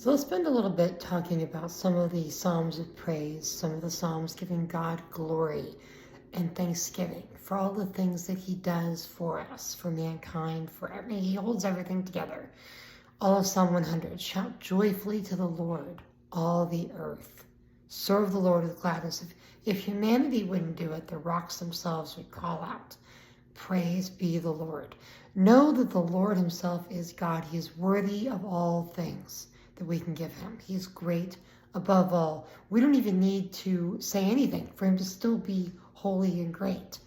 So let's spend a little bit talking about some of the Psalms of praise, some of the Psalms giving God glory and thanksgiving for all the things that He does for us, for mankind, forever. He holds everything together. All of Psalm 100. Shout joyfully to the Lord, all the earth. Serve the Lord with gladness. If humanity wouldn't do it, the rocks themselves would call out, praise be the Lord. Know that the Lord Himself is God. He is worthy of all things that we can give Him. He's great above all. We don't even need to say anything for Him to still be holy and great.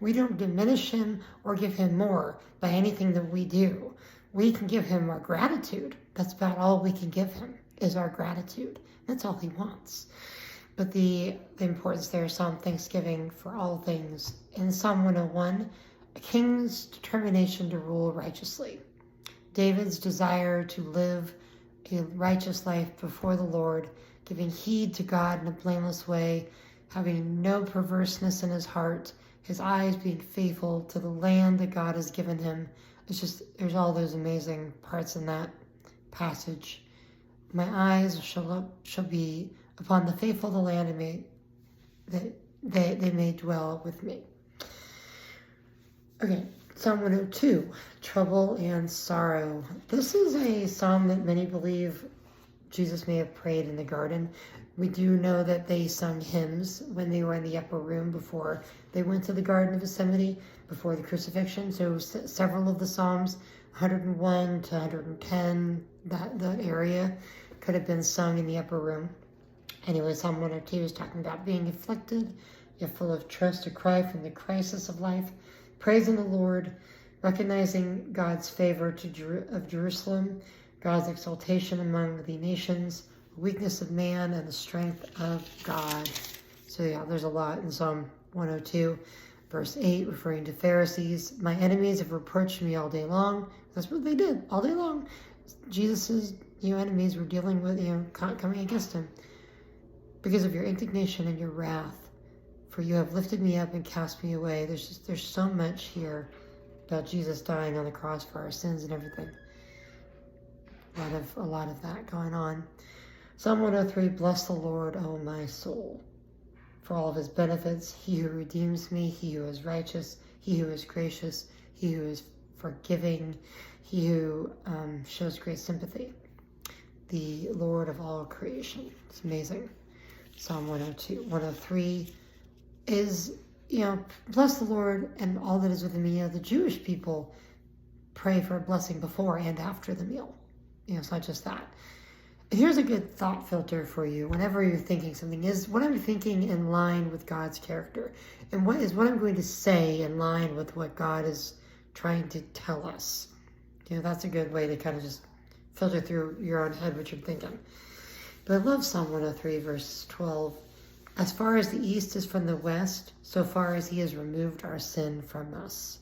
We don't diminish Him or give Him more by anything that we do. We can give Him our gratitude. That's about all we can give Him, is our gratitude. That's all He wants. But the importance there is Psalm thanksgiving for all things. In Psalm 101, a king's determination to rule righteously. David's desire to live a righteous life before the Lord, giving heed to God in a blameless way, having no perverseness in his heart, his eyes being faithful to the land that God has given him. It's just, there's all those amazing parts in that passage. My eyes shall be upon the faithful of the land, and they may dwell with me. Okay, Psalm 102, trouble and sorrow. This is a psalm that many believe Jesus may have prayed in the garden. We do know that they sung hymns when they were in the upper room before they went to the Garden of Gethsemane, before the crucifixion. So several of the psalms, 101 to 110, that area could have been sung in the upper room. Anyway, Psalm 102 is talking about being afflicted, yet full of trust, a cry from the crisis of life, praising the Lord, recognizing God's favor of Jerusalem, God's exaltation among the nations, the weakness of man, and the strength of God. So yeah, there's a lot in Psalm 102. Verse 8, referring to Pharisees, my enemies have reproached me all day long. That's what they did all day long. Jesus's enemies were dealing with, coming against him. Because of your indignation and your wrath, for you have lifted me up and cast me away. There's so much here about Jesus dying on the cross for our sins and everything. A lot of that going on. Psalm 103, bless the Lord, O my soul, for all of his benefits, he who redeems me, he who is righteous, he who is gracious, he who is forgiving, he who shows great sympathy, the Lord of all creation. It's amazing. Psalm 102, 103 is, bless the Lord and all that is within me. The Jewish people pray for a blessing before and after the meal. It's not just that. Here's a good thought filter for you whenever you're thinking something. Is what I'm thinking in line with God's character? And what I'm going to say in line with what God is trying to tell us? That's a good way to kind of just filter through your own head what you're thinking. But I love Psalm 103, verse 12. As far as the east is from the west, so far as he has removed our sin from us.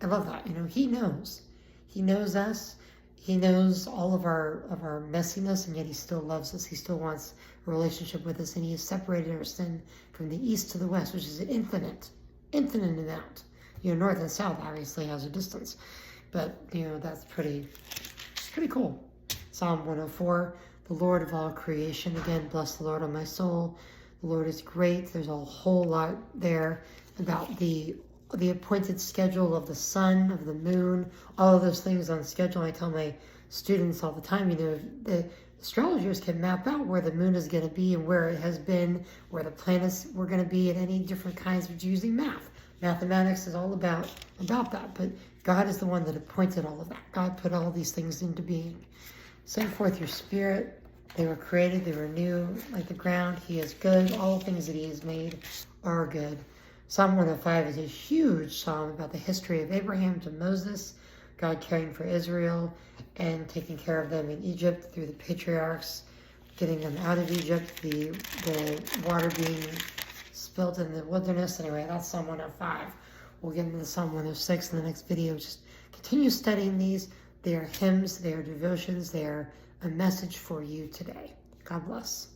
I love that. He knows. He knows us. He knows all of our messiness, and yet he still loves us. He still wants a relationship with us, and he has separated our sin from the east to the west, which is an infinite amount. North and south obviously has a distance, but that's pretty cool. Psalm 104, the Lord of all creation. Again, bless the Lord, O my soul. The Lord is great. There's a whole lot there about the appointed schedule of the sun, of the moon, all of those things on schedule. I tell my students all the time, the astrologers can map out where the moon is going to be and where it has been, where the planets were going to be, and any different kinds of using math. Mathematics is all about that, but God is the one that appointed all of that. God put all these things into being. Send forth your spirit. They were created, they were new, like the ground. He is good. All things that he has made are good. Psalm 105 is a huge psalm about the history of Abraham to Moses, God caring for Israel and taking care of them in Egypt through the patriarchs, getting them out of Egypt, the water being spilt in the wilderness. Anyway, that's Psalm 105. We'll get into Psalm 106 in the next video. Just continue studying these. They are hymns, they are devotions, they are a message for you today. God bless.